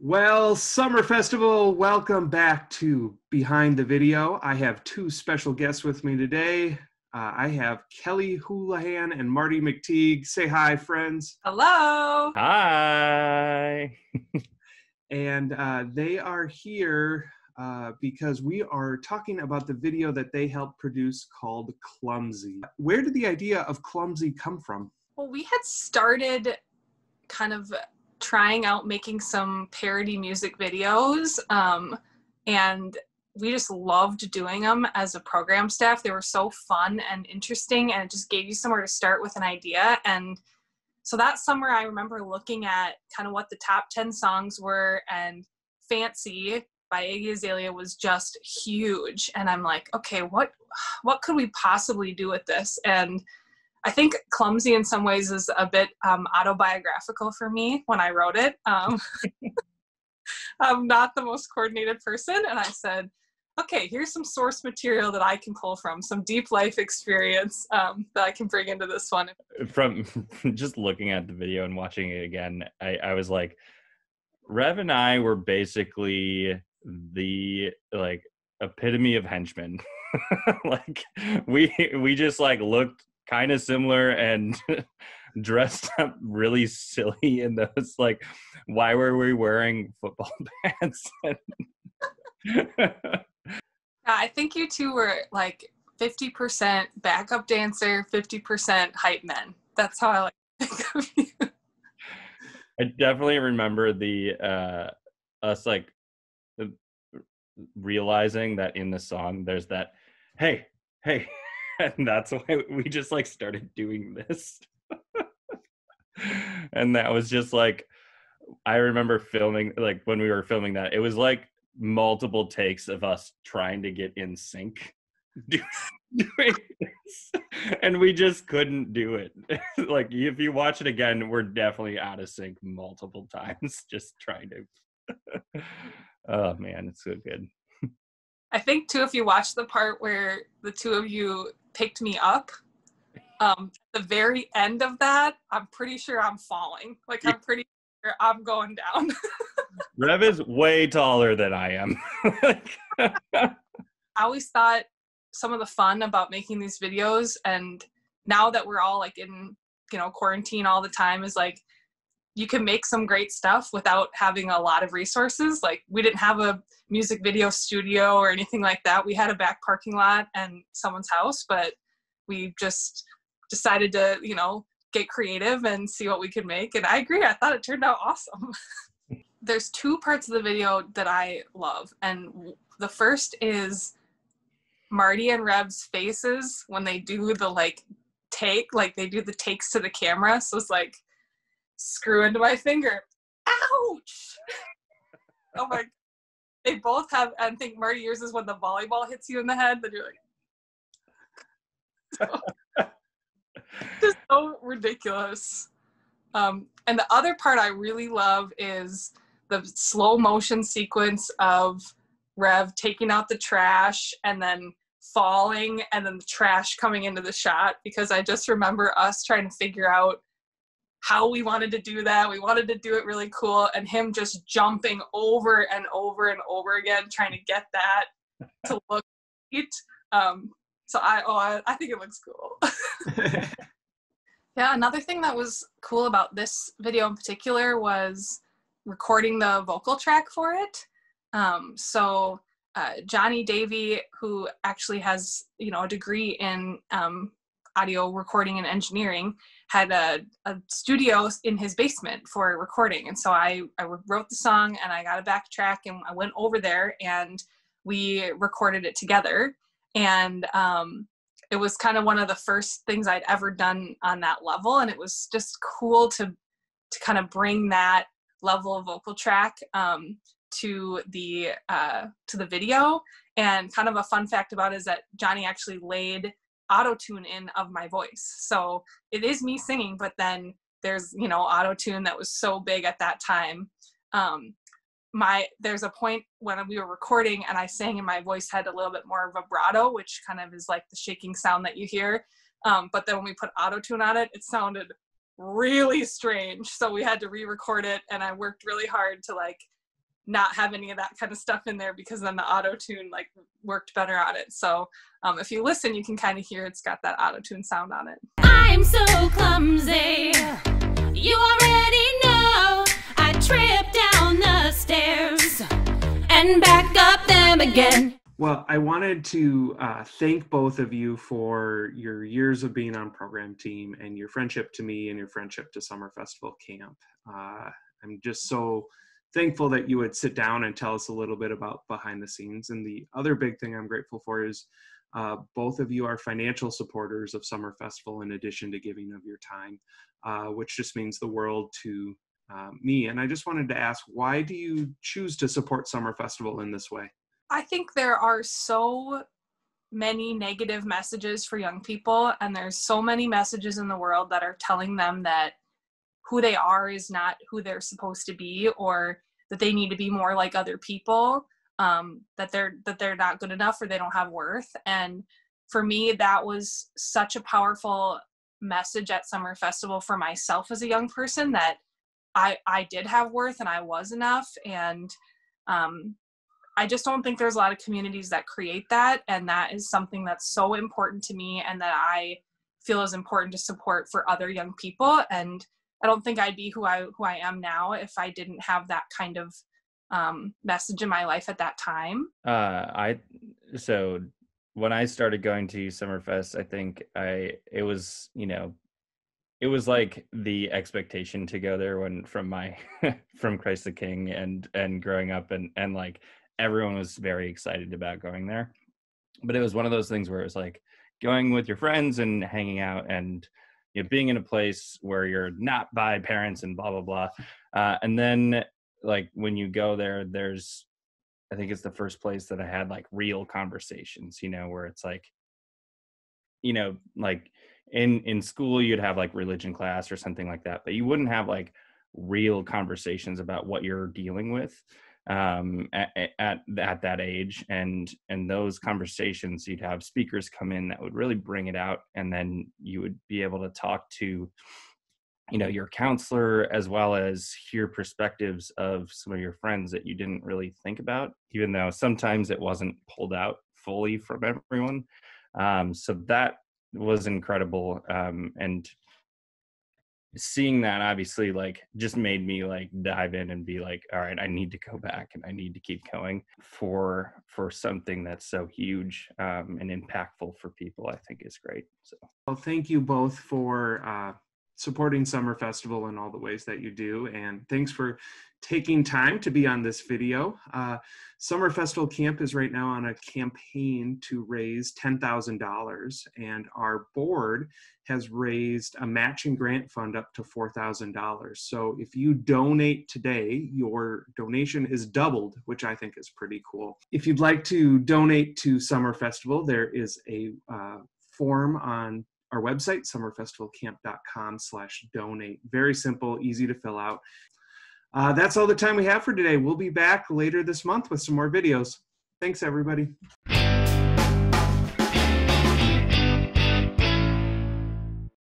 Well, Summer Festival, welcome back to Behind the Video. I have two special guests with me today. I have Kelly Houlihan and Marty McTeague. Say hi, friends. Hello. Hi. And they are here because we are talking about the video that they helped produce called Clumsy. Where did the idea of Clumsy come from? Well, we had started kind of trying out making some parody music videos, and we just loved doing them as a program staff. They were so fun and interesting, and it just gave you somewhere to start with an idea. And so that summer, I remember looking at kind of what the top 10 songs were, and Fancy by Iggy Azalea was just huge. And I'm like, okay, what could we possibly do with this? And I think Clumsy in some ways is a bit autobiographical for me when I wrote it. I'm not the most coordinated person, and I said, okay, here's some source material that I can pull from, some deep life experience that I can bring into this one. From just looking at the video and watching it again, I was like, Rev and I were basically the epitome of henchmen. Like we just looked kind of similar and dressed up really silly in those, why were we wearing football pants? I think you two were 50% backup dancer, 50% hype men. That's how I like to think of you. I definitely remember us realizing that in the song there's that hey, and that's why we just started doing this. And that was just I remember filming, when we were filming that, it was multiple takes of us trying to get in sync doing this, and we just couldn't do it. If you watch it again, we're definitely out of sync multiple times just trying to oh man, it's so good. I think too, if you watch the part where the two of you picked me up, the very end of that, I'm pretty sure I'm falling. I'm pretty sure I'm going down. Rev is way taller than I am. I always thought some of the fun about making these videos, and now that we're all in quarantine all the time, is you can make some great stuff without having a lot of resources. We didn't have a music video studio or anything like that. We had a back parking lot and someone's house, but we just decided to get creative and see what we could make. And I agree, I thought it turned out awesome. There's two parts of the video that I love, and the first is Marty and Rev's faces when they do the take, they do the takes to the camera. So it's screw into my finger, ouch. Oh my, they both have. I think Marty, yours is when the volleyball hits you in the head, then you're just so ridiculous. And the other part I really love is the slow motion sequence of Rev taking out the trash and then falling and then the trash coming into the shot, because I just remember us trying to figure out how we wanted to do that. We wanted to do it really cool, and him just jumping over and over and over again trying to get that to look neat. So I think it looks cool. Yeah, another thing that was cool about this video in particular was recording the vocal track for it. So Johnny Davey, who actually has a degree in audio recording and engineering, had a studio in his basement for recording. And so I wrote the song and I got a backtrack and I went over there and we recorded it together. And it was kind of one of the first things I'd ever done on that level. And it was just cool to kind of bring that level of vocal track to the video. And kind of a fun fact about it is that Johnny actually laid auto-tune in of my voice. So it is me singing, but then there's, auto-tune that was so big at that time. There's a point when we were recording and I sang and my voice had a little bit more vibrato, which kind of is the shaking sound that you hear. But then when we put auto-tune on it, it sounded really strange. So we had to re-record it, and I worked really hard to not have any of that kind of stuff in there, because then the auto-tune like worked better on it. So if you listen, you can kind of hear it's got that auto-tune sound on it. I'm so clumsy, you already know. I trip down the stairs and back up them again. Well, I wanted to thank both of you for your years of being on program team and your friendship to me and your friendship to Summer Festival Camp. I'm just so thankful that you would sit down and tell us a little bit about behind the scenes. And the other big thing I'm grateful for is both of you are financial supporters of Summer Festival in addition to giving of your time, which just means the world to me. And I just wanted to ask, why do you choose to support Summer Festival in this way? I think there are so many negative messages for young people, and there's so many messages in the world that are telling them that who they are is not who they're supposed to be, or that they need to be more like other people, that they're not good enough, or they don't have worth. And for me, that was such a powerful message at Summer Festival for myself as a young person, that I did have worth and I was enough. And I just don't think there's a lot of communities that create that, and that is something that's so important to me and that I feel is important to support for other young people. And I don't think I'd be who I am now if I didn't have that kind of message in my life at that time. So when I started going to Summerfest, I think it was like the expectation to go there from Christ the King and growing up and like everyone was very excited about going there. But it was one of those things where it was like going with your friends and hanging out and being in a place where you're not by parents and blah, blah, blah. And then like when you go there, I think it's the first place that I had like real conversations, where it's like, like in school, you'd have like religion class or something like that, but you wouldn't have like real conversations about what you're dealing with at that age. And those conversations, you'd have speakers come in that would really bring it out. And then you would be able to talk to, your counselor, as well as hear perspectives of some of your friends that you didn't really think about, even though sometimes it wasn't pulled out fully from everyone. So that was incredible. And seeing that obviously like just made me like dive in and be like, all right, I need to go back and I need to keep going for something that's so huge and impactful for people. I think is great. So well, thank you both for supporting Summer Festival in all the ways that you do, and thanks for taking time to be on this video. Summer Festival Camp is right now on a campaign to raise $10,000, and our board has raised a matching grant fund up to $4,000. So if you donate today, your donation is doubled, which I think is pretty cool. If you'd like to donate to Summer Festival, there is a form on our website, summerfestivalcamp.com/donate. Very simple, easy to fill out. That's all the time we have for today. We'll be back later this month with some more videos. Thanks, everybody.